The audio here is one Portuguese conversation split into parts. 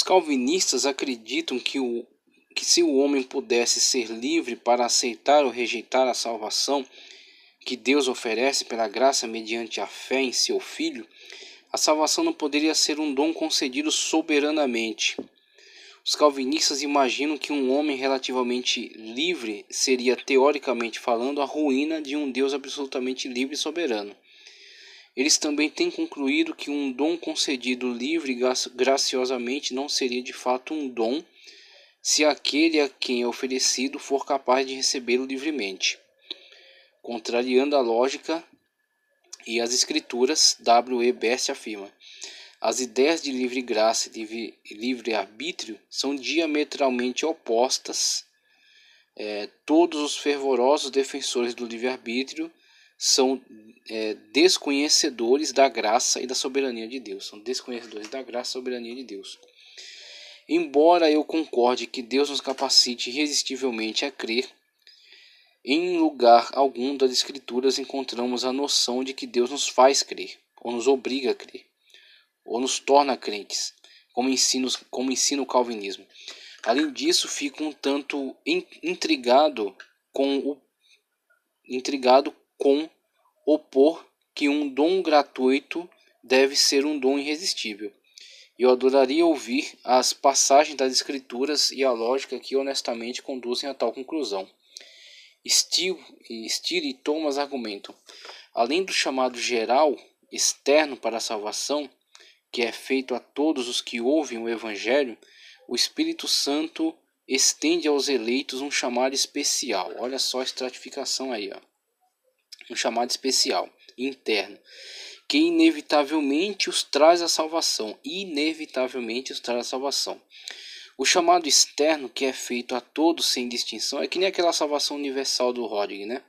calvinistas acreditam que se o homem pudesse ser livre para aceitar ou rejeitar a salvação que Deus oferece pela graça mediante a fé em seu Filho, a salvação não poderia ser um dom concedido soberanamente. Os calvinistas imaginam que um homem relativamente livre seria, teoricamente falando, a ruína de um Deus absolutamente livre e soberano. Eles também têm concluído que um dom concedido livre e graciosamente não seria de fato um dom se aquele a quem é oferecido for capaz de recebê-lo livremente. Contrariando a lógica e as escrituras, W. E. Best afirma: as ideias de livre graça e livre-arbítrio são diametralmente opostas. Todos os fervorosos defensores do livre-arbítrio são desconhecedores da graça e da soberania de Deus. São desconhecedores da graça e soberania de Deus. Embora eu concorde que Deus nos capacite irresistivelmente a crer, em lugar algum das Escrituras encontramos a noção de que Deus nos faz crer, ou nos obriga a crer, ou nos torna crentes, como ensina o calvinismo. Além disso, fico um tanto intrigado com opor que um dom gratuito deve ser um dom irresistível. Eu adoraria ouvir as passagens das Escrituras e a lógica que honestamente conduzem a tal conclusão. Steele e Thomas argumentam: além do chamado geral, externo para a salvação, que é feito a todos os que ouvem o Evangelho, o Espírito Santo estende aos eleitos um chamado especial. Olha só a estratificação aí, ó. Um chamado especial, interno, que inevitavelmente os traz à salvação. Inevitavelmente os traz à salvação. O chamado externo, que é feito a todos sem distinção, é que nem aquela salvação universal do Rodrigo, né?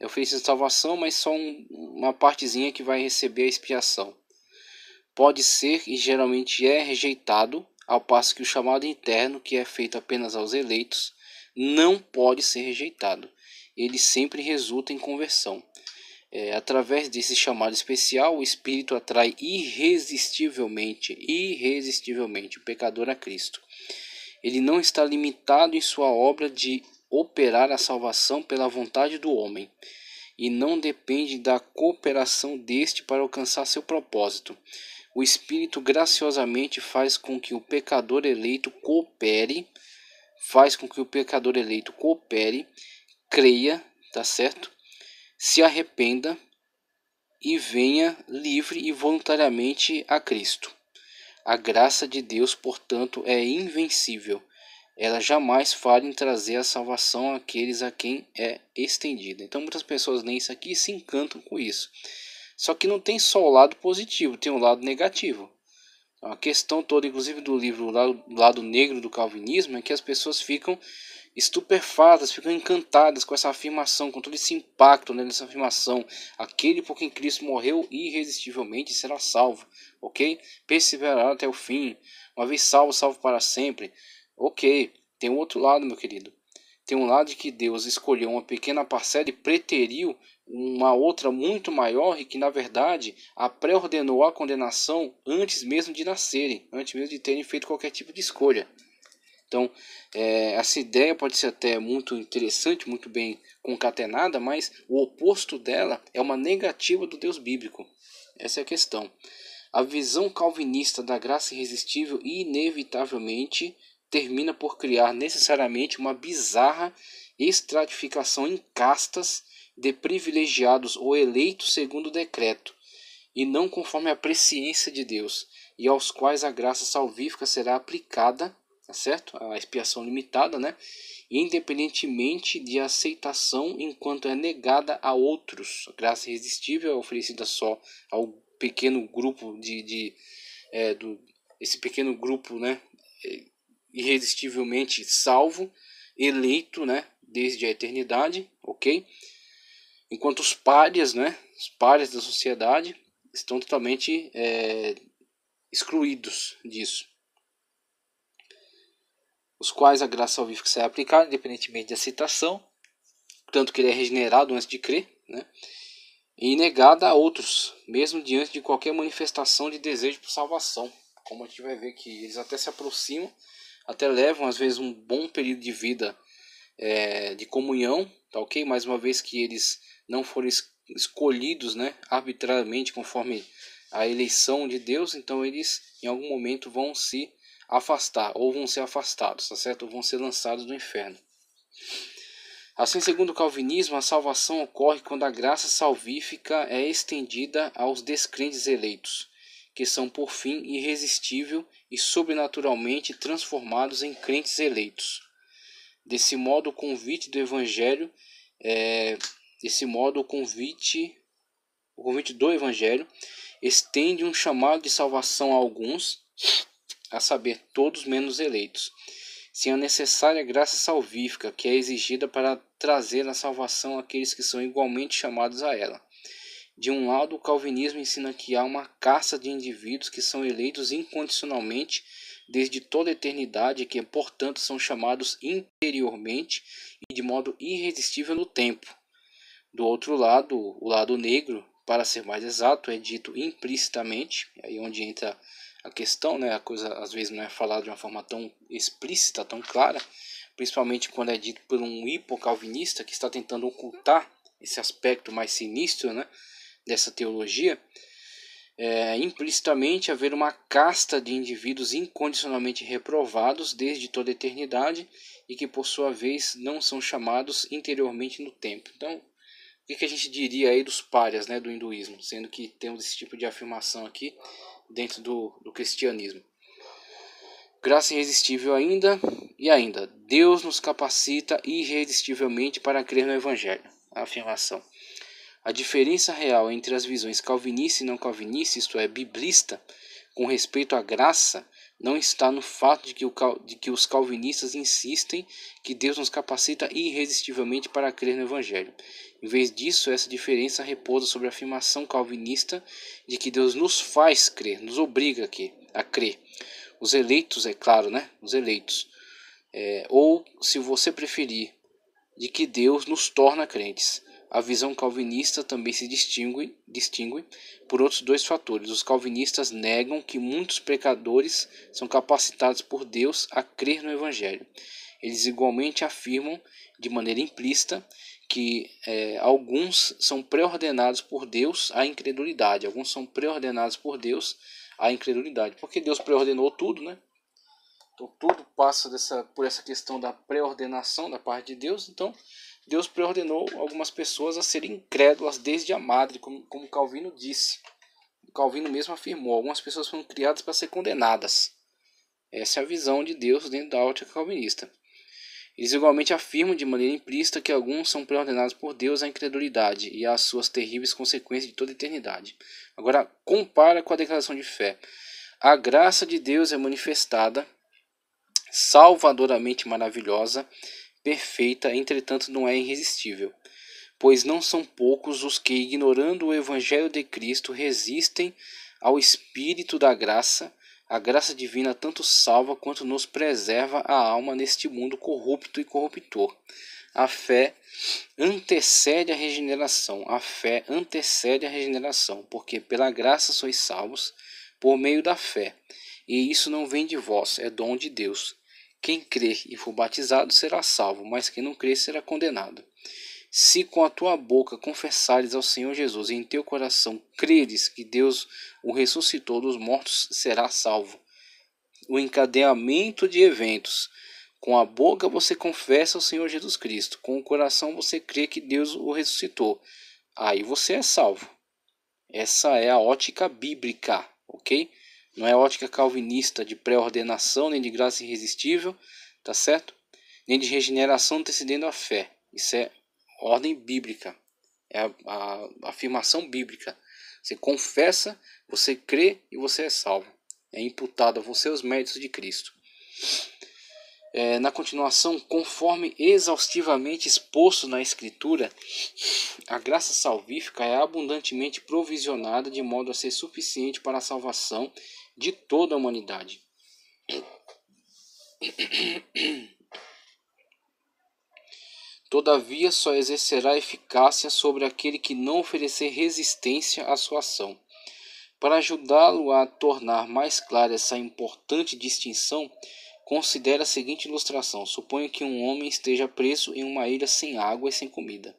É oferecido salvação, mas só uma partezinha que vai receber a expiação. Pode ser e geralmente é rejeitado, ao passo que o chamado interno, que é feito apenas aos eleitos, não pode ser rejeitado. Ele sempre resulta em conversão. Através desse chamado especial, o Espírito atrai irresistivelmente o pecador a Cristo. Ele não está limitado em sua obra de operar a salvação pela vontade do homem, e não depende da cooperação deste para alcançar seu propósito. O Espírito graciosamente faz com que o pecador eleito coopere, creia, tá certo? Se arrependa e venha livre e voluntariamente a Cristo. A graça de Deus, portanto, é invencível. Ela jamais falha em trazer a salvação àqueles a quem é estendida. Então muitas pessoas leem isso aqui e se encantam com isso. Só que não tem só o lado positivo, tem o lado negativo. A questão toda, inclusive do livro Lado Negro do Calvinismo, é que as pessoas ficam estupefatas, ficam encantadas com essa afirmação, com todo esse impacto nessa afirmação. Aquele por quem Cristo morreu irresistivelmente será salvo, ok? Perseverará até o fim. Uma vez salvo, salvo para sempre. Ok, tem um outro lado, meu querido. Tem um lado de que Deus escolheu uma pequena parcela e preteriu uma outra muito maior e que, na verdade, a pré-ordenou a condenação antes mesmo de nascerem, antes mesmo de terem feito qualquer tipo de escolha. Então, essa ideia pode ser até muito interessante, muito bem concatenada, mas o oposto dela é uma negativa do Deus bíblico. Essa é a questão. A visão calvinista da graça irresistível inevitavelmente termina por criar necessariamente uma bizarra estratificação em castas de privilegiados ou eleitos segundo o decreto, e não conforme a presciência de Deus, e aos quais a graça salvífica será aplicada, tá certo? A expiação limitada, né? Independentemente de aceitação enquanto é negada a outros. A graça irresistível é oferecida só ao pequeno grupo esse pequeno grupo, né? Irresistivelmente salvo, eleito, né? Desde a eternidade, ok? Enquanto os párias, né? Os párias da sociedade estão totalmente excluídos disso. Os quais a graça salvífica será aplicada independentemente de aceitação, tanto que ele é regenerado antes de crer, né? E negada a outros, mesmo diante de qualquer manifestação de desejo por salvação. como a gente vai ver que eles até se aproximam, até levam às vezes um bom período de vida de comunhão, tá ok? Mais uma vez que eles não foram escolhidos, né, arbitrariamente conforme a eleição de Deus, então eles em algum momento vão se afastar, ou vão ser afastados, tá certo? Ou vão ser lançados no inferno. Assim, segundo o calvinismo, a salvação ocorre quando a graça salvífica é estendida aos descrentes eleitos, que são por fim irresistível e sobrenaturalmente transformados em crentes eleitos. Desse modo, o convite do Evangelho, o convite do Evangelho estende um chamado de salvação a alguns, a saber, todos menos eleitos, sem a necessária graça salvífica que é exigida para trazer a salvação àqueles que são igualmente chamados a ela. De um lado, o calvinismo ensina que há uma casta de indivíduos que são eleitos incondicionalmente desde toda a eternidade e que, portanto, são chamados interiormente e de modo irresistível no tempo. Do outro lado, o lado negro, para ser mais exato, é dito implicitamente, aí onde entra a questão, né? A coisa às vezes não é falada de uma forma tão explícita, tão clara, principalmente quando é dito por um hipocalvinista que está tentando ocultar esse aspecto mais sinistro, né, dessa teologia. Implicitamente haver uma casta de indivíduos incondicionalmente reprovados desde toda a eternidade e que por sua vez não são chamados interiormente no tempo. Então, o que a gente diria aí dos párias, né, do hinduísmo, sendo que temos esse tipo de afirmação aqui dentro do cristianismo? Graça irresistível ainda, e ainda, Deus nos capacita irresistivelmente para crer no Evangelho. A afirmação. A diferença real entre as visões calvinista e não calvinista, isto é, biblista, com respeito à graça, não está no fato de que os calvinistas insistem que Deus nos capacita irresistivelmente para crer no Evangelho. Em vez disso, essa diferença repousa sobre a afirmação calvinista de que Deus nos faz crer, nos obriga a crer. Os eleitos, é claro, né? Os eleitos. Ou, se você preferir, de que Deus nos torna crentes. A visão calvinista também se distingue por outros dois fatores. Os calvinistas negam que muitos pecadores são capacitados por Deus a crer no Evangelho. Eles igualmente afirmam, de maneira implícita, que alguns são pré-ordenados por Deus à incredulidade. Alguns são pré-ordenados por Deus à incredulidade. Porque Deus pré-ordenou tudo, né? Então tudo passa por essa questão da pré-ordenação da parte de Deus. Então Deus pré-ordenou algumas pessoas a serem incrédulas desde a madre, como Calvino disse. Calvino mesmo afirmou, algumas pessoas foram criadas para ser condenadas. Essa é a visão de Deus dentro da ótica calvinista. Eles igualmente afirmam de maneira implícita que alguns são pré-ordenados por Deus à incredulidade e às suas terríveis consequências de toda a eternidade. Agora, compara com a declaração de fé. A graça de Deus é manifestada, salvadoramente maravilhosa, perfeita, entretanto não é irresistível. Pois não são poucos os que, ignorando o Evangelho de Cristo, resistem ao Espírito da graça. A graça divina tanto salva quanto nos preserva a alma neste mundo corrupto e corruptor. A fé antecede a regeneração. A fé antecede a regeneração, porque pela graça sois salvos por meio da fé. E isso não vem de vós, é dom de Deus. Quem crer e for batizado será salvo, mas quem não crer será condenado. Se com a tua boca confessares ao Senhor Jesus e em teu coração creres que Deus o ressuscitou dos mortos, será salvo. O encadeamento de eventos. Com a boca você confessa ao Senhor Jesus Cristo, com o coração você crê que Deus o ressuscitou. Aí você é salvo. Essa é a ótica bíblica, ok? Não é a ótica calvinista de pré-ordenação, nem de graça irresistível, tá certo? Nem de regeneração antecedendo a fé. Isso é ordem bíblica, é a afirmação bíblica. Você confessa, você crê e você é salvo. É imputado a você os méritos de Cristo. Na continuação, conforme exaustivamente exposto na Escritura, a graça salvífica é abundantemente provisionada de modo a ser suficiente para a salvação de toda a humanidade. Todavia, só exercerá eficácia sobre aquele que não oferecer resistência à sua ação. Para ajudá-lo a tornar mais clara essa importante distinção, considere a seguinte ilustração. Suponha que um homem esteja preso em uma ilha sem água e sem comida.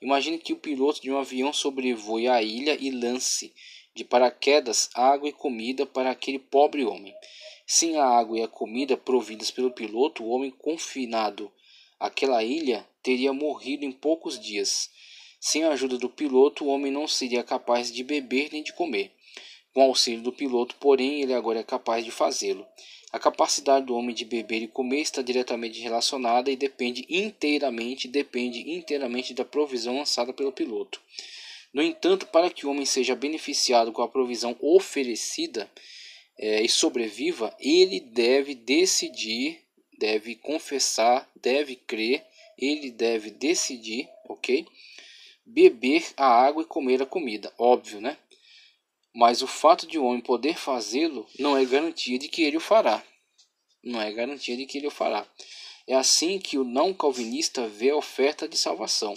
Imagine que o piloto de um avião sobrevoe a ilha e lance de paraquedas água e comida para aquele pobre homem. Sem a água e a comida providas pelo piloto, o homem confinado àquela ilha teria morrido em poucos dias. Sem a ajuda do piloto, o homem não seria capaz de beber nem de comer. Com o auxílio do piloto, porém, ele agora é capaz de fazê-lo. A capacidade do homem de beber e comer está diretamente relacionada e depende inteiramente da provisão lançada pelo piloto. No entanto, para que o homem seja beneficiado com a provisão oferecida e sobreviva, ele deve decidir, deve confessar, deve crer, ele deve decidir, ok? Beber a água e comer a comida, óbvio, né? Mas o fato de o homem poder fazê-lo não é garantia de que ele o fará. Não é garantia de que ele o fará. É assim que o não calvinista vê a oferta de salvação.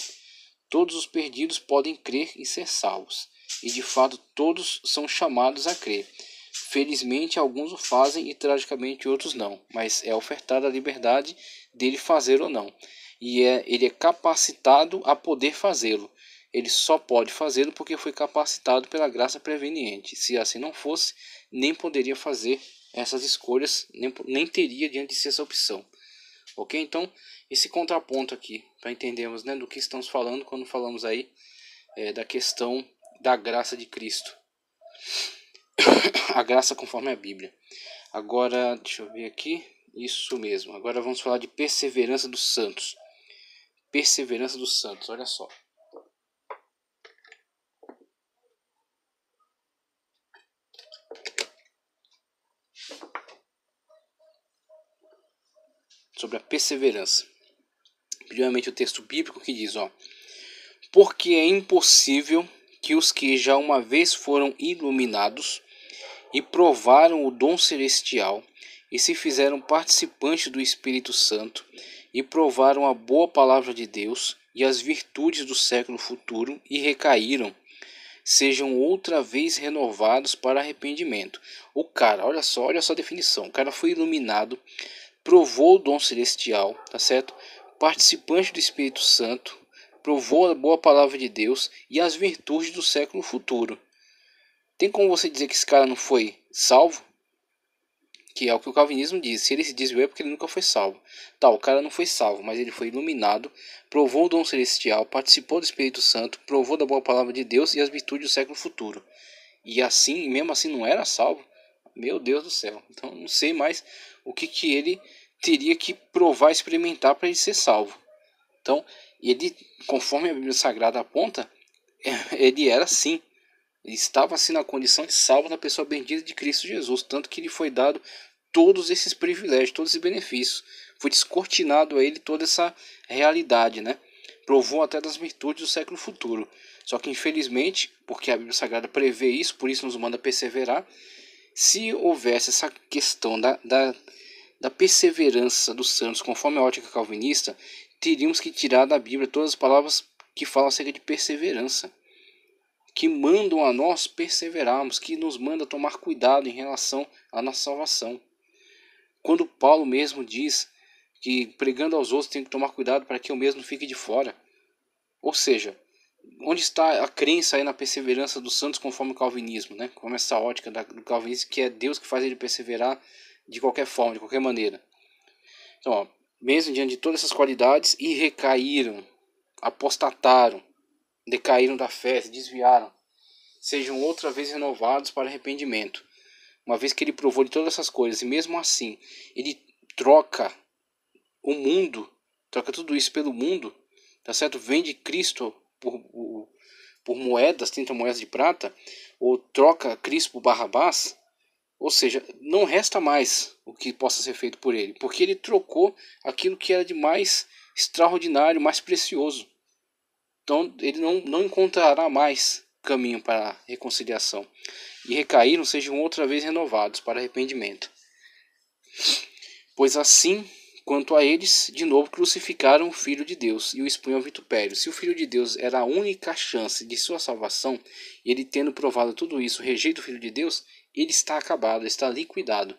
Todos os perdidos podem crer e ser salvos. E de fato todos são chamados a crer. Felizmente alguns o fazem e tragicamente outros não. Mas é ofertada a liberdade dele fazer ou não. E ele é capacitado a poder fazê-lo. Ele só pode fazê-lo porque foi capacitado pela graça preveniente. Se assim não fosse, nem poderia fazer essas escolhas, nem teria diante de si essa opção. Ok? Então, esse contraponto aqui, para entendermos, né, do que estamos falando quando falamos aí da questão da graça de Cristo. A graça conforme a Bíblia. Agora, deixa eu ver aqui. Isso mesmo. Agora vamos falar de perseverança dos santos. Perseverança dos santos, olha só. Sobre a perseverança. Primeiramente o texto bíblico que diz, porque é impossível que os que já uma vez foram iluminados e provaram o dom celestial e se fizeram participantes do Espírito Santo e provaram a boa palavra de Deus e as virtudes do século futuro e recaíram, sejam outra vez renovados para arrependimento. O cara, olha só a definição, o cara foi iluminado, provou o dom celestial, tá certo? Participante do Espírito Santo, provou a boa palavra de Deus e as virtudes do século futuro. Tem como você dizer que esse cara não foi salvo? Que é o que o calvinismo diz. Se ele se desviou é porque ele nunca foi salvo. Tá, o cara não foi salvo, mas ele foi iluminado, provou o dom celestial, participou do Espírito Santo, provou da boa palavra de Deus e as virtudes do século futuro. E assim, mesmo assim não era salvo? Meu Deus do céu. Então não sei mais o que ele teria que provar, experimentar para ele ser salvo. Então, ele, conforme a Bíblia Sagrada aponta, ele era sim. Ele estava assim na condição de salvo na pessoa bendita de Cristo Jesus. Tanto que lhe foi dado todos esses privilégios, todos esses benefícios. Foi descortinado a ele toda essa realidade, né? Provou até das virtudes do século futuro. Só que infelizmente, porque a Bíblia Sagrada prevê isso, por isso nos manda perseverar, se houvesse essa questão da perseverança dos santos, conforme a ótica calvinista, teríamos que tirar da Bíblia todas as palavras que falam acerca de perseverança, que mandam a nós perseverarmos, que nos manda tomar cuidado em relação à nossa salvação. Quando Paulo mesmo diz que pregando aos outros tem que tomar cuidado para que eu mesmo fique de fora. Ou seja, onde está a crença aí na perseverança dos santos conforme o calvinismo, né? Como essa ótica do calvinismo, que é Deus que faz ele perseverar de qualquer forma, de qualquer maneira. Então, mesmo diante de todas essas qualidades, e recaíram, apostataram, decaíram da fé, se desviaram, sejam outra vez renovados para arrependimento. Uma vez que ele provou de todas essas coisas, e mesmo assim, ele troca o mundo, troca tudo isso pelo mundo, tá certo? Vende Cristo por moedas, 30 moedas de prata, ou troca Cristo por Barrabás, ou seja, não resta mais o que possa ser feito por ele, porque ele trocou aquilo que era de mais extraordinário, mais precioso. Então ele não encontrará mais caminho para a reconciliação. E recaíram, sejam outra vez renovados para arrependimento. Pois assim, Quanto a eles, de novo crucificaram o Filho de Deus e o expunham ao vitupério. Se o Filho de Deus era a única chance de sua salvação, ele tendo provado tudo isso, rejeita o Filho de Deus, ele está acabado, está liquidado.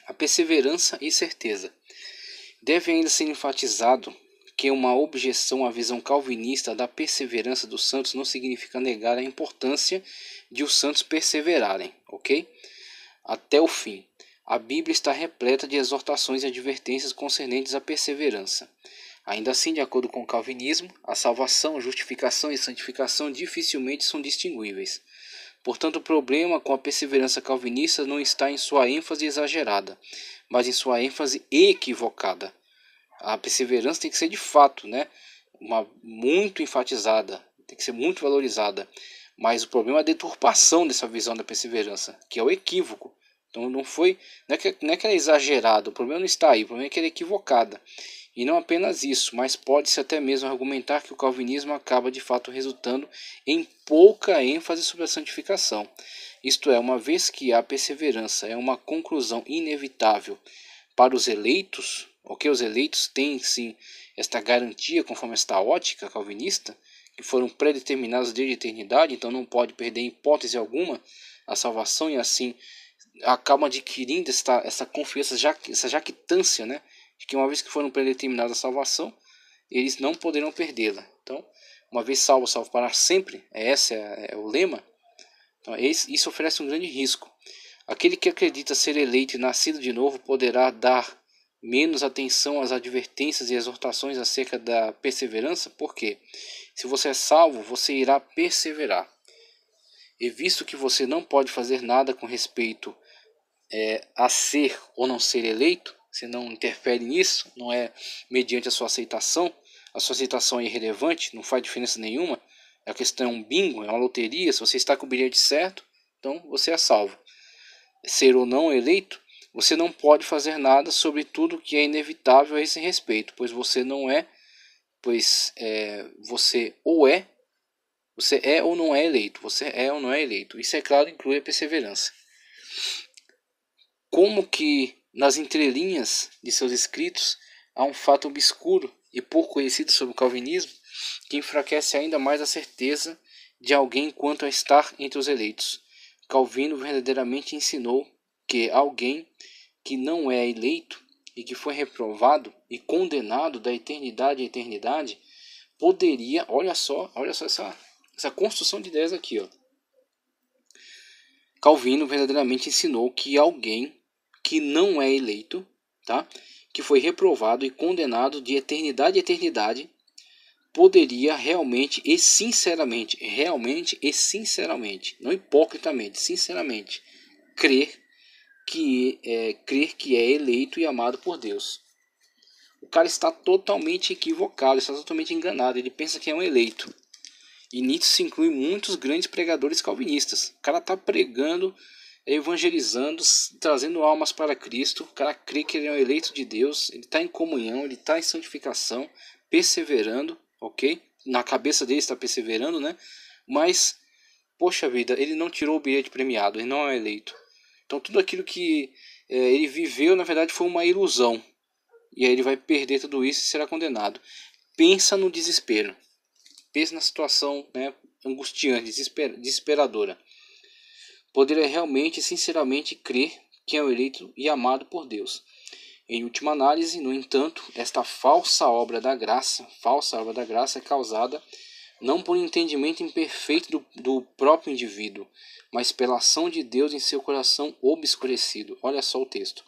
A perseverança e certeza. Deve ainda ser enfatizado que uma objeção à visão calvinista da perseverança dos santos não significa negar a importância de os santos perseverarem, ok? Até o fim. A Bíblia está repleta de exortações e advertências concernentes à perseverança. Ainda assim, de acordo com o calvinismo, a salvação, justificação e santificação dificilmente são distinguíveis. Portanto, o problema com a perseverança calvinista não está em sua ênfase exagerada, mas em sua ênfase equivocada. A perseverança tem que ser de fato, muito enfatizada, tem que ser muito valorizada. Mas o problema é a deturpação dessa visão da perseverança, que é o equívoco. Então não é que ela é exagerada, o problema não está aí, o problema é que ela é equivocada. E não apenas isso, mas pode-se até mesmo argumentar que o calvinismo acaba de fato resultando em pouca ênfase sobre a santificação. Isto é, uma vez que a perseverança é uma conclusão inevitável para os eleitos, ok? Os eleitos têm sim esta garantia conforme esta ótica calvinista, que foram predeterminados desde a eternidade, então não pode perder em hipótese alguma a salvação e assim acabam adquirindo essa confiança, essa jactância, de que uma vez que foram predeterminados a salvação, eles não poderão perdê-la. Então, uma vez salvo, salvo para sempre, esse é o lema. Então, isso oferece um grande risco. Aquele que acredita ser eleito e nascido de novo poderá dar menos atenção às advertências e exortações acerca da perseverança, porque se você é salvo, você irá perseverar. E visto que você não pode fazer nada com respeito a ser ou não ser eleito, você não interfere nisso, não é mediante a sua aceitação é irrelevante, não faz diferença nenhuma, a questão é um bingo, é uma loteria, se você está com o bilhete certo, então você é salvo. Ser ou não eleito, você não pode fazer nada sobre tudo que é inevitável a esse respeito, pois você não é, você é ou não é eleito, você é ou não é eleito. Isso, é claro, inclui a perseverança. Como que nas entrelinhas de seus escritos há um fato obscuro e pouco conhecido sobre o calvinismo que enfraquece ainda mais a certeza de alguém quanto a estar entre os eleitos. Calvino verdadeiramente ensinou que alguém que não é eleito e que foi reprovado e condenado da eternidade à eternidade poderia, olha só essa construção de ideias aqui, ó. Calvino verdadeiramente ensinou que alguém que não é eleito, que foi reprovado e condenado de eternidade a eternidade, poderia realmente e sinceramente, não hipocritamente, sinceramente, crer que é eleito e amado por Deus. O cara está totalmente equivocado, está totalmente enganado, ele pensa que é um eleito. E nisso se inclui muitos grandes pregadores calvinistas. O cara está pregando, evangelizando, trazendo almas para Cristo. O cara crê que ele é um eleito de Deus, ele está em comunhão, ele está em santificação, perseverando, ok? Na cabeça dele está perseverando, Mas, poxa vida, ele não tirou o bilhete premiado, ele não é eleito. Então tudo aquilo que ele viveu, na verdade, foi uma ilusão. E aí ele vai perder tudo isso e será condenado. Pensa no desespero. Pensa na situação angustiante, desesperadora. Poderia realmente, sinceramente, crer que é um eleito e amado por Deus. Em última análise, no entanto, esta falsa obra da graça é causada não por entendimento imperfeito do próprio indivíduo, mas pela ação de Deus em seu coração obscurecido. Olha só o texto.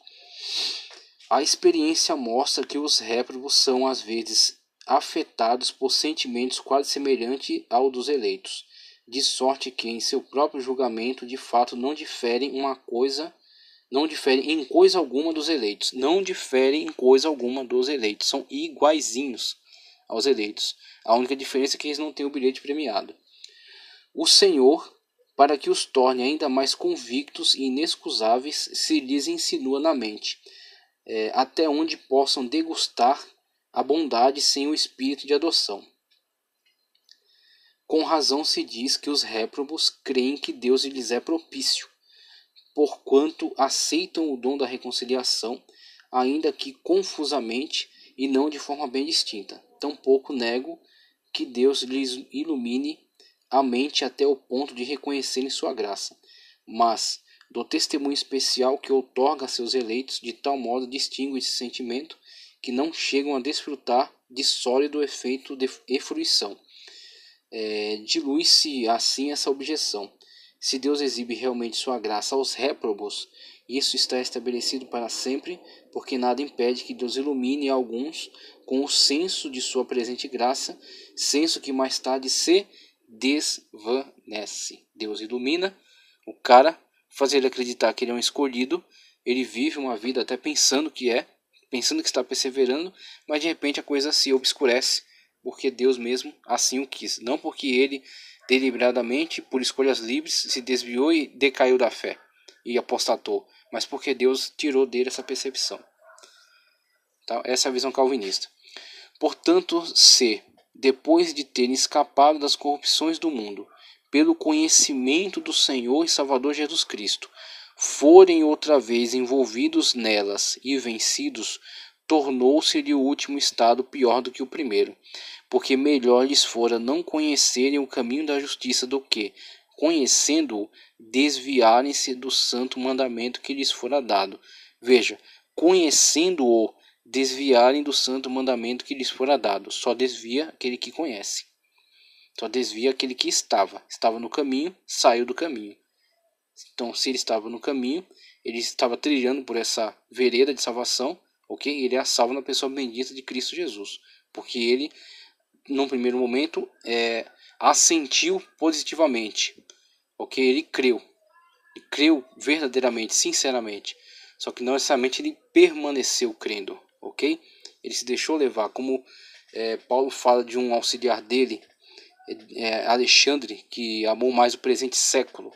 A experiência mostra que os réprobos são, às vezes, afetados por sentimentos quase semelhantes ao dos eleitos, de sorte que em seu próprio julgamento de fato não diferem em coisa alguma dos eleitos, são iguaizinhos aos eleitos. A única diferença é que eles não têm o bilhete premiado. O Senhor, para que os torne ainda mais convictos e inexcusáveis, se lhes insinua na mente, até onde possam degustar a bondade sem o espírito de adoção. Com razão se diz que os réprobos creem que Deus lhes é propício, porquanto aceitam o dom da reconciliação, ainda que confusamente e não de forma bem distinta. Tampouco nego que Deus lhes ilumine a mente até o ponto de reconhecerem sua graça, mas do testemunho especial que outorga a seus eleitos, de tal modo distingue esse sentimento que não chegam a desfrutar de sólido efeito e fruição. Dilui-se assim essa objeção. Se Deus exibe realmente sua graça aos réprobos, isso está estabelecido para sempre, porque nada impede que Deus ilumine alguns com o senso de sua presente graça, senso que mais tarde se desvanece. Deus ilumina o cara, faz ele acreditar que ele é um escolhido, ele vive uma vida até pensando que está perseverando, mas de repente a coisa se obscurece, porque Deus mesmo assim o quis, não porque ele deliberadamente, por escolhas livres, se desviou e decaiu da fé e apostatou, mas porque Deus tirou dele essa percepção. Então, essa é a visão calvinista. Portanto, se, depois de terem escapado das corrupções do mundo, pelo conhecimento do Senhor e Salvador Jesus Cristo, forem outra vez envolvidos nelas e vencidos, tornou-se-lhe o último estado pior do que o primeiro, porque melhor lhes fora não conhecerem o caminho da justiça do que, conhecendo-o, desviarem-se do santo mandamento que lhes fora dado. Veja, conhecendo-o, desviarem do santo mandamento que lhes fora dado. Só desvia aquele que conhece. Só desvia aquele que estava no caminho, saiu do caminho. Então, se ele estava no caminho, ele estava trilhando por essa vereda de salvação, ok? Ele é salvo na pessoa bendita de Cristo Jesus, porque ele, num primeiro momento, assentiu positivamente, ok? Ele creu verdadeiramente, sinceramente, só que não necessariamente ele permaneceu crendo, ok? Ele se deixou levar, como Paulo fala de um auxiliar dele, Alexandre, que amou mais o presente século.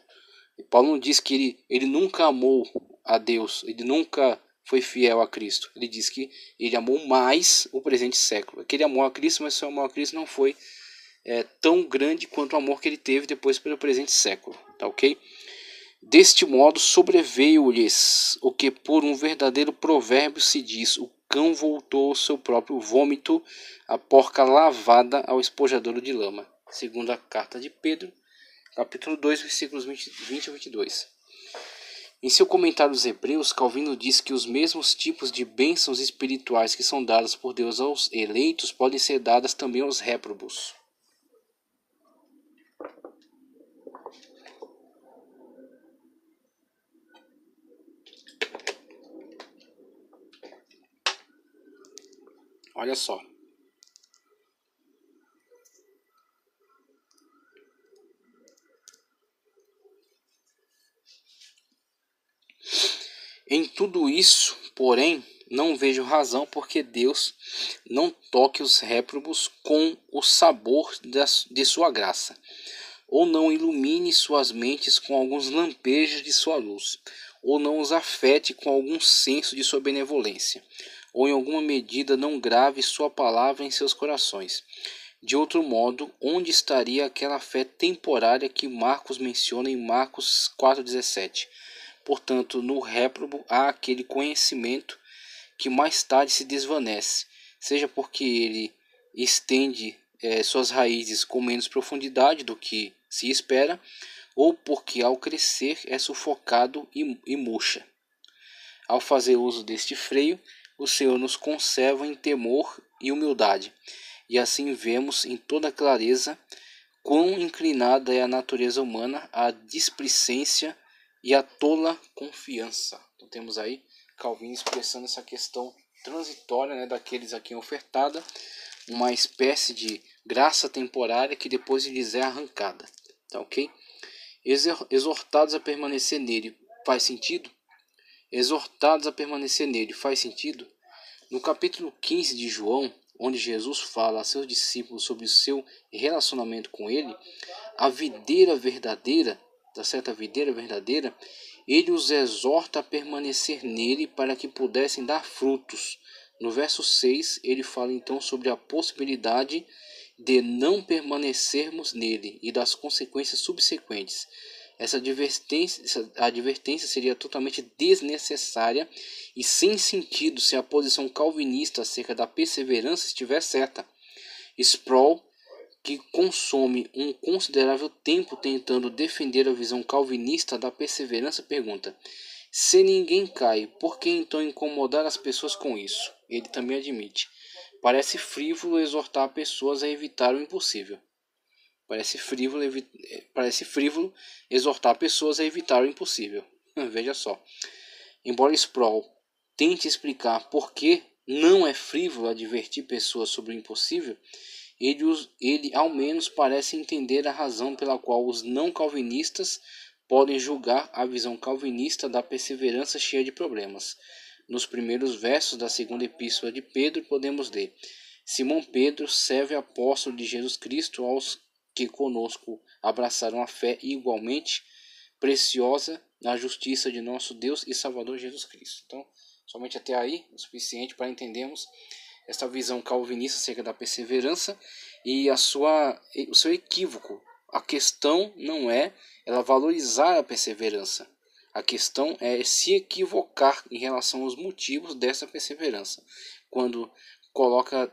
E Paulo não diz que ele nunca amou a Deus, ele nunca foi fiel a Cristo. Ele diz que ele amou mais o presente século. Que ele amou a Cristo, mas seu amor a Cristo não foi tão grande quanto o amor que ele teve depois pelo presente século. Tá ok? Deste modo sobreveio-lhes o que por um verdadeiro provérbio se diz: o cão voltou ao seu próprio vômito, a porca lavada ao espojadouro de lama. Segunda carta de Pedro, capítulo 2, versículos 20 a 22. Em seu comentário aos Hebreus, Calvino diz que os mesmos tipos de bênçãos espirituais que são dadas por Deus aos eleitos podem ser dadas também aos réprobos. Olha só. Em tudo isso, porém, não vejo razão porque Deus não toque os réprobos com o sabor de sua graça, ou não ilumine suas mentes com alguns lampejos de sua luz, ou não os afete com algum senso de sua benevolência, ou em alguma medida não grave sua palavra em seus corações. De outro modo, onde estaria aquela fé temporária que Marcos menciona em Marcos 4,17? Portanto, no réprobo há aquele conhecimento que mais tarde se desvanece, seja porque ele estende suas raízes com menos profundidade do que se espera, ou porque ao crescer é sufocado e murcha. Ao fazer uso deste freio, o Senhor nos conserva em temor e humildade, e assim vemos em toda clareza quão inclinada é a natureza humana à displicência e a tola confiança. Então temos aí Calvino expressando essa questão transitória, né, daqueles a quem é ofertada uma espécie de graça temporária que depois lhes é arrancada. Tá ok? Exortados a permanecer nele, faz sentido? Exortados a permanecer nele, faz sentido? No capítulo 15 de João, onde Jesus fala a seus discípulos sobre o seu relacionamento com ele, a videira verdadeira, da certa videira verdadeira, ele os exorta a permanecer nele para que pudessem dar frutos. No verso 6, ele fala então sobre a possibilidade de não permanecermos nele e das consequências subsequentes. Essa advertência seria totalmente desnecessária e sem sentido se a posição calvinista acerca da perseverança estiver certa. Sproul, que consome um considerável tempo tentando defender a visão calvinista da perseverança, pergunta: se ninguém cai, por que então incomodar as pessoas com isso? Ele também admite: parece frívolo exortar pessoas a evitar o impossível. Parece frívolo exortar pessoas a evitar o impossível. Veja só. Embora Sproul tente explicar por que não é frívolo advertir pessoas sobre o impossível, ele ao menos parece entender a razão pela qual os não calvinistas podem julgar a visão calvinista da perseverança cheia de problemas. Nos primeiros versos da segunda epístola de Pedro podemos ler: Simão Pedro, servo e apóstolo de Jesus Cristo, aos que conosco abraçaram a fé igualmente preciosa na justiça de nosso Deus e Salvador Jesus Cristo. Então, somente até aí é o suficiente para entendermos essa visão calvinista acerca da perseverança e o seu equívoco. A questão não é ela valorizar a perseverança. A questão é se equivocar em relação aos motivos dessa perseverança. Quando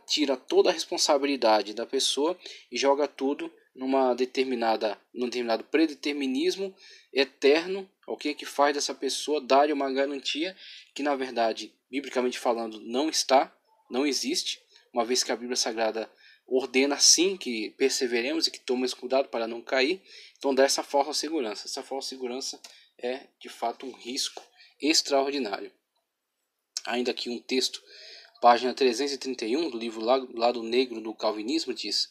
tira toda a responsabilidade da pessoa e joga tudo num determinado predeterminismo eterno, ok? Que faz dessa pessoa dar uma garantia que, na verdade, biblicamente falando, não existe, uma vez que a Bíblia Sagrada ordena sim que perseveremos e que tomemos cuidado para não cair. Então dá essa falsa segurança. Essa falsa segurança é de fato um risco extraordinário. Ainda aqui um texto, página 331 do livro Lado Negro do Calvinismo, diz: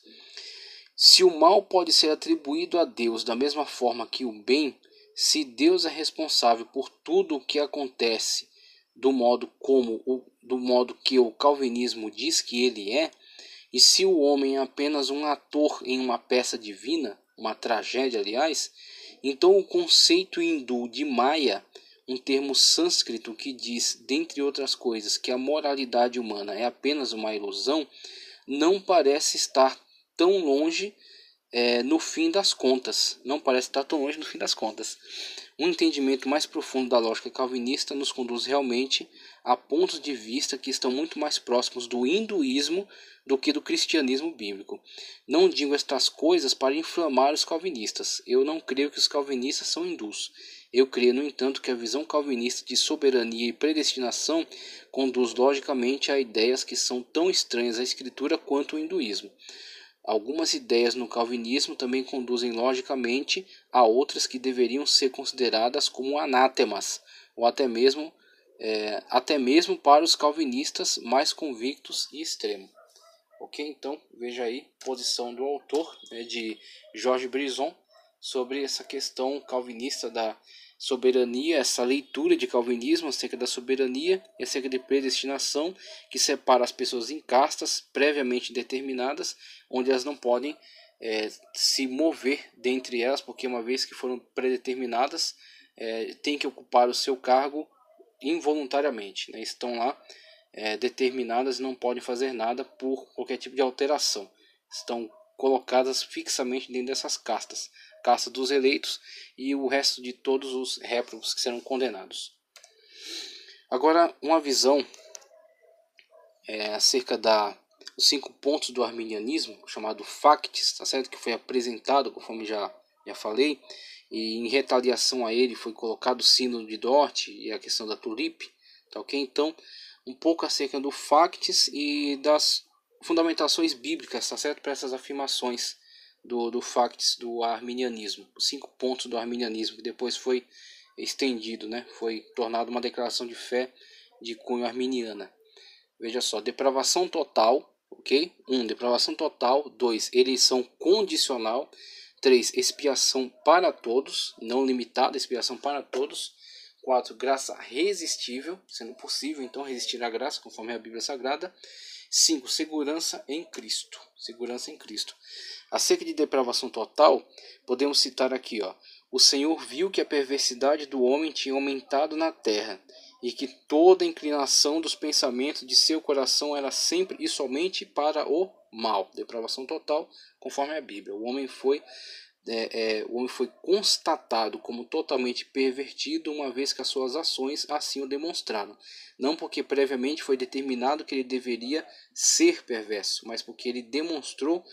se o mal pode ser atribuído a Deus da mesma forma que o bem, se Deus é responsável por tudo o que acontece do modo que o calvinismo diz que ele é, e se o homem é apenas um ator em uma peça divina, uma tragédia, aliás, então o conceito hindu de Maya, um termo sânscrito que diz, dentre outras coisas, que a moralidade humana é apenas uma ilusão, não parece estar tão longe no fim das contas. Não parece estar tão longe no fim das contas. Um entendimento mais profundo da lógica calvinista nos conduz realmente a pontos de vista que estão muito mais próximos do hinduísmo do que do cristianismo bíblico. Não digo estas coisas para inflamar os calvinistas. Eu não creio que os calvinistas são hindus. Eu creio, no entanto, que a visão calvinista de soberania e predestinação conduz logicamente a ideias que são tão estranhas à Escritura quanto o hinduísmo. Algumas ideias no calvinismo também conduzem logicamente a outras que deveriam ser consideradas como anátemas, ou até mesmo para os calvinistas mais convictos e extremos. Ok? Então, veja aí a posição do autor, de George Brisson, sobre essa questão calvinista da soberania, essa leitura de calvinismo acerca da soberania e acerca de predestinação, que separa as pessoas em castas previamente determinadas, onde elas não podem se mover dentre elas, porque uma vez que foram predeterminadas, têm que ocupar o seu cargo involuntariamente, né? Estão lá determinadas e não podem fazer nada por qualquer tipo de alteração. Estão colocadas fixamente dentro dessas castas, casta dos eleitos e o resto de todos os réprobos que serão condenados. Agora, uma visão acerca dos 5 pontos do arminianismo, chamado Facts, tá certo? Que foi apresentado, conforme já falei, e em retaliação a ele foi colocado o sínodo de Dort e a questão da tulipe, tá ok? Então, um pouco acerca do Facts e das fundamentações bíblicas, tá certo? Para essas afirmações do Facts do arminianismo, os 5 pontos do arminianismo, que depois foi estendido, né? Foi tornado uma declaração de fé de cunho arminiana. Veja só: depravação total, ok? 1. Depravação total. 2. Eleição condicional. 3. Expiação para todos, não limitada, expiação para todos. 4. Graça resistível, sendo possível então resistir à graça, conforme a Bíblia Sagrada. 5. Segurança em Cristo. Segurança em Cristo. Acerca de depravação total, podemos citar aqui, o Senhor viu que a perversidade do homem tinha aumentado na terra, e que toda inclinação dos pensamentos de seu coração era sempre e somente para o mal. Depravação total, conforme a Bíblia. O homem foi o homem foi constatado como totalmente pervertido, uma vez que as suas ações assim o demonstraram. Não porque previamente foi determinado que ele deveria ser perverso, mas porque ele demonstrou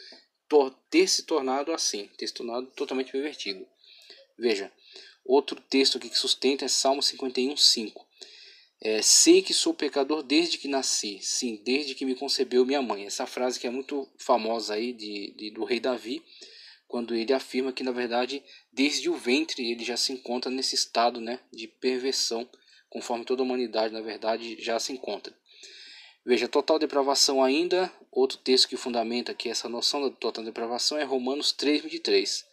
ter se tornado assim, ter se tornado totalmente pervertido. Veja, outro texto aqui que sustenta é Salmo 51:5. Sei que sou pecador desde que nasci, sim, desde que me concebeu minha mãe. Essa frase que é muito famosa aí do rei Davi, quando ele afirma que, na verdade, desde o ventre ele já se encontra nesse estado, né, de perversão, conforme toda a humanidade, na verdade, já se encontra. Veja, total depravação ainda, outro texto que fundamenta aqui essa noção da total depravação é Romanos 3:23.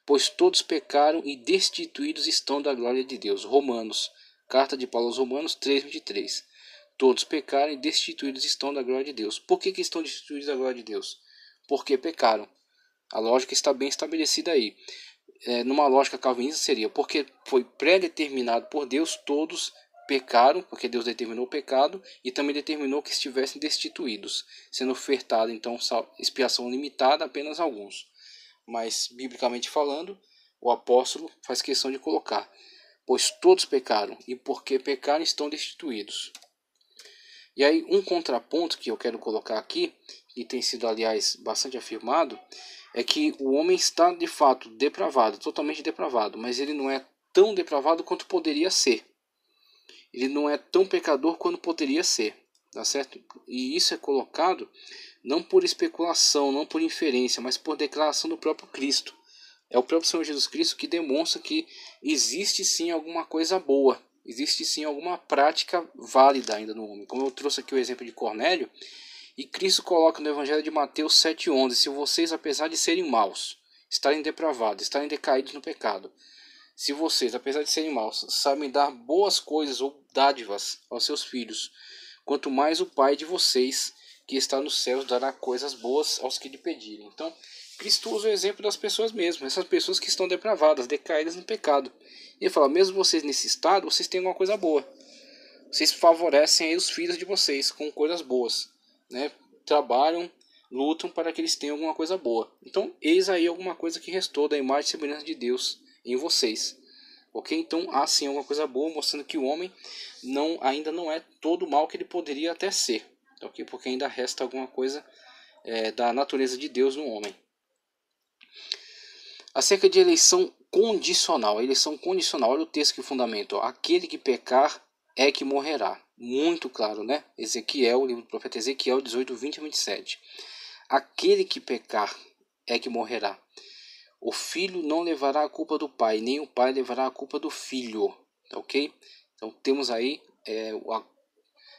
Pois todos pecaram e destituídos estão da glória de Deus. Romanos, carta de Paulo aos Romanos 3:23. Todos pecaram e destituídos estão da glória de Deus. Por que estão destituídos da glória de Deus? Porque pecaram. A lógica está bem estabelecida aí. Numa lógica calvinista seria porque foi pré-determinado por Deus, todos pecaram, porque Deus determinou o pecado e também determinou que estivessem destituídos, sendo ofertada então expiação limitada a apenas alguns. Mas, biblicamente falando, o apóstolo faz questão de colocar: pois todos pecaram, e porque pecaram estão destituídos. E aí, um contraponto que eu quero colocar aqui, e tem sido, aliás, bastante afirmado, é que o homem está, de fato, depravado, totalmente depravado, mas ele não é tão depravado quanto poderia ser. Ele não é tão pecador quanto poderia ser, tá certo? E isso é colocado não por especulação, não por inferência, mas por declaração do próprio Cristo. É o próprio Senhor Jesus Cristo que demonstra que existe sim alguma coisa boa, existe sim alguma prática válida ainda no homem. Como eu trouxe aqui o exemplo de Cornélio, e Cristo coloca no Evangelho de Mateus 7:11: se vocês, apesar de serem maus, estarem depravados, estarem decaídos no pecado, se vocês, apesar de serem maus, sabem dar boas coisas ou dádivas aos seus filhos, quanto mais o Pai de vocês, que está nos céus, dará coisas boas aos que lhe pedirem. Então, Cristo usa o exemplo das pessoas mesmo, essas pessoas que estão depravadas, decaídas no pecado. E ele fala: mesmo vocês nesse estado, vocês têm alguma coisa boa. Vocês favorecem aí os filhos de vocês com coisas boas, né? Trabalham, lutam para que eles tenham alguma coisa boa. Então, eis aí alguma coisa que restou da imagem e semelhança de Deus em vocês. Ok? Então, há sim alguma coisa boa, mostrando que o homem ainda não é todo o mal que ele poderia até ser. Ok? Porque ainda resta alguma coisa da natureza de Deus no homem. Acerca de eleição condicional. A eleição condicional, olha o texto que fundamenta: aquele que pecar é que morrerá. Muito claro, né? Ezequiel, o livro do profeta Ezequiel 18:20-27. Aquele que pecar é que morrerá. O filho não levará a culpa do pai, nem o pai levará a culpa do filho. Ok? Então temos aí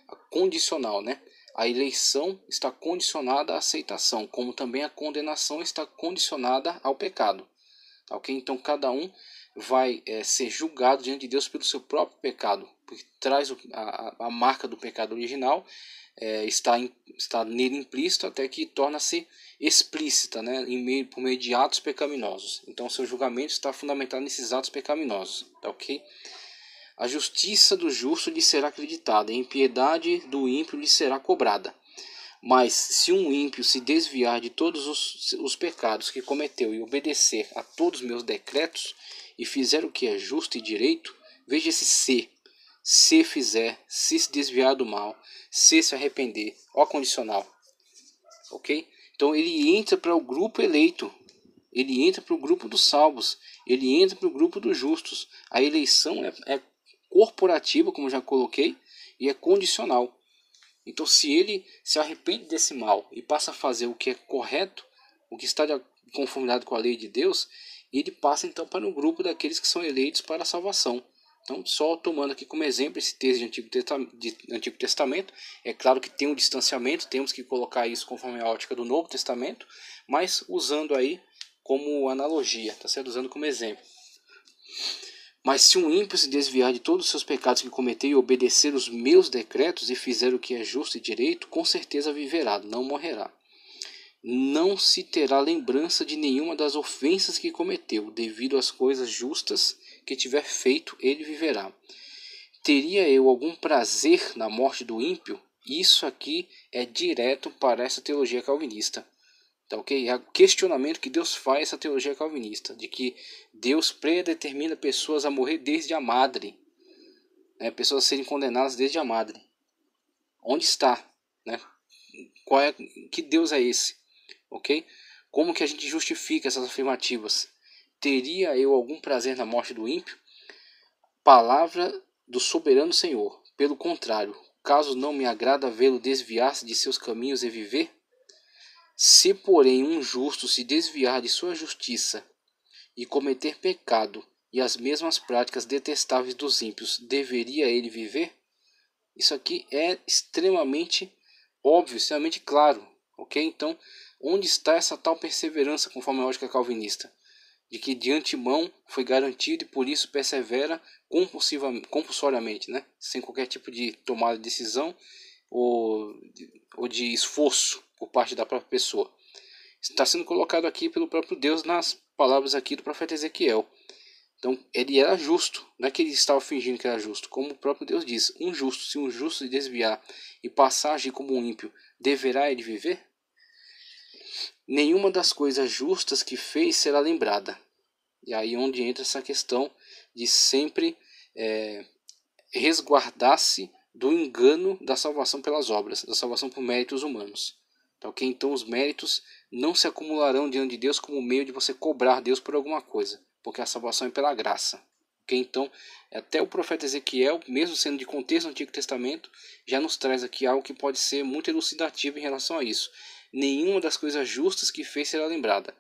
a condicional, né? A eleição está condicionada à aceitação, como também a condenação está condicionada ao pecado. Ok? Então cada um vai ser julgado diante de Deus pelo seu próprio pecado, porque traz a marca do pecado original, está nele implícito até que torna-se explícita, né, por meio de atos pecaminosos. Então seu julgamento está fundamentado nesses atos pecaminosos. Tá, ok? A justiça do justo lhe será acreditada, e a impiedade do ímpio lhe será cobrada. Mas se um ímpio se desviar de todos os pecados que cometeu e obedecer a todos os meus decretos, e fizer o que é justo e direito, veja esse se fizer, se desviar do mal, se arrepender, ó condicional. Ok? Então ele entra para o grupo eleito, ele entra para o grupo dos salvos, ele entra para o grupo dos justos. A eleição é corporativa, como já coloquei, e é condicional. Então, se ele se arrepende desse mal e passa a fazer o que é correto, o que está de conformidade com a lei de Deus, ele passa então para o grupo daqueles que são eleitos para a salvação. Então, só tomando aqui como exemplo esse texto de Antigo Testamento, é claro que tem um distanciamento, temos que colocar isso conforme a ótica do Novo Testamento, mas usando aí como analogia, tá certo? Usando como exemplo. Mas se um ímpio se desviar de todos os seus pecados que cometeu e obedecer os meus decretos e fizer o que é justo e direito, com certeza viverá, não morrerá. Não se terá lembrança de nenhuma das ofensas que cometeu, devido às coisas justas que tiver feito, ele viverá. Teria eu algum prazer na morte do ímpio? Isso aqui é direto para essa teologia calvinista. Tá, ok? É o questionamento que Deus faz essa teologia calvinista, de que Deus predetermina pessoas a morrer desde a madre, né? Pessoas a serem condenadas desde a madre. Onde está, né? Que Deus é esse? Ok? Como que a gente justifica essas afirmativas? Teria eu algum prazer na morte do ímpio? Palavra do soberano Senhor. Pelo contrário, caso não me agrada vê-lo desviar-se de seus caminhos e viver? Se, porém, um justo se desviar de sua justiça e cometer pecado e as mesmas práticas detestáveis dos ímpios, deveria ele viver? Isso aqui é extremamente óbvio, extremamente claro, ok? Então, onde está essa tal perseverança, conforme a lógica calvinista? De que de antemão foi garantido e por isso persevera compulsoriamente, né? Sem qualquer tipo de tomada de decisão ou de esforço por parte da própria pessoa. Está sendo colocado aqui pelo próprio Deus nas palavras aqui do profeta Ezequiel. Então ele era justo, não é que ele estava fingindo que era justo, como o próprio Deus diz, um justo, se um justo se desviar e passar a agir como um ímpio, deverá ele viver? Nenhuma das coisas justas que fez será lembrada. E aí onde entra essa questão de sempre resguardar-se do engano da salvação pelas obras, da salvação por méritos humanos. Tá, okay? Então os méritos não se acumularão diante de Deus como meio de você cobrar Deus por alguma coisa, porque a salvação é pela graça. Okay? Então até o profeta Ezequiel, mesmo sendo de contexto do Antigo Testamento, já nos traz aqui algo que pode ser muito elucidativo em relação a isso. Nenhuma das coisas justas que fez será lembrada.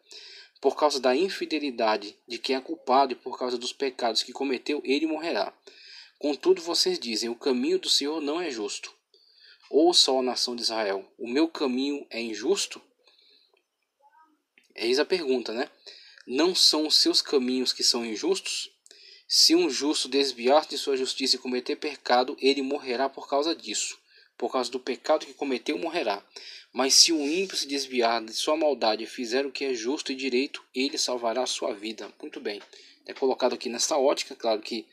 Por causa da infidelidade de quem é culpado e por causa dos pecados que cometeu, ele morrerá. Contudo vocês dizem, o caminho do Senhor não é justo. Ouça, ó nação de Israel, o meu caminho é injusto? Eis a pergunta, né? Não são os seus caminhos que são injustos? Se um justo desviar de sua justiça e cometer pecado, ele morrerá por causa disso. Por causa do pecado que cometeu, morrerá. Mas se um ímpio se desviar de sua maldade e fizer o que é justo e direito, ele salvará a sua vida. Muito bem. É colocado aqui nesta ótica, claro que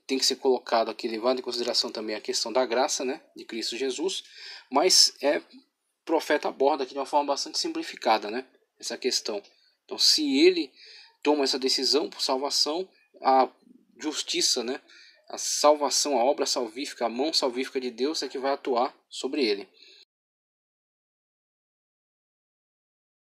tem que ser colocado aqui, levando em consideração também a questão da graça, né, de Cristo Jesus, mas o profeta aborda aqui de uma forma bastante simplificada, né, essa questão. Então, se ele toma essa decisão por salvação, a justiça, né, a salvação, a obra salvífica, a mão salvífica de Deus é que vai atuar sobre ele.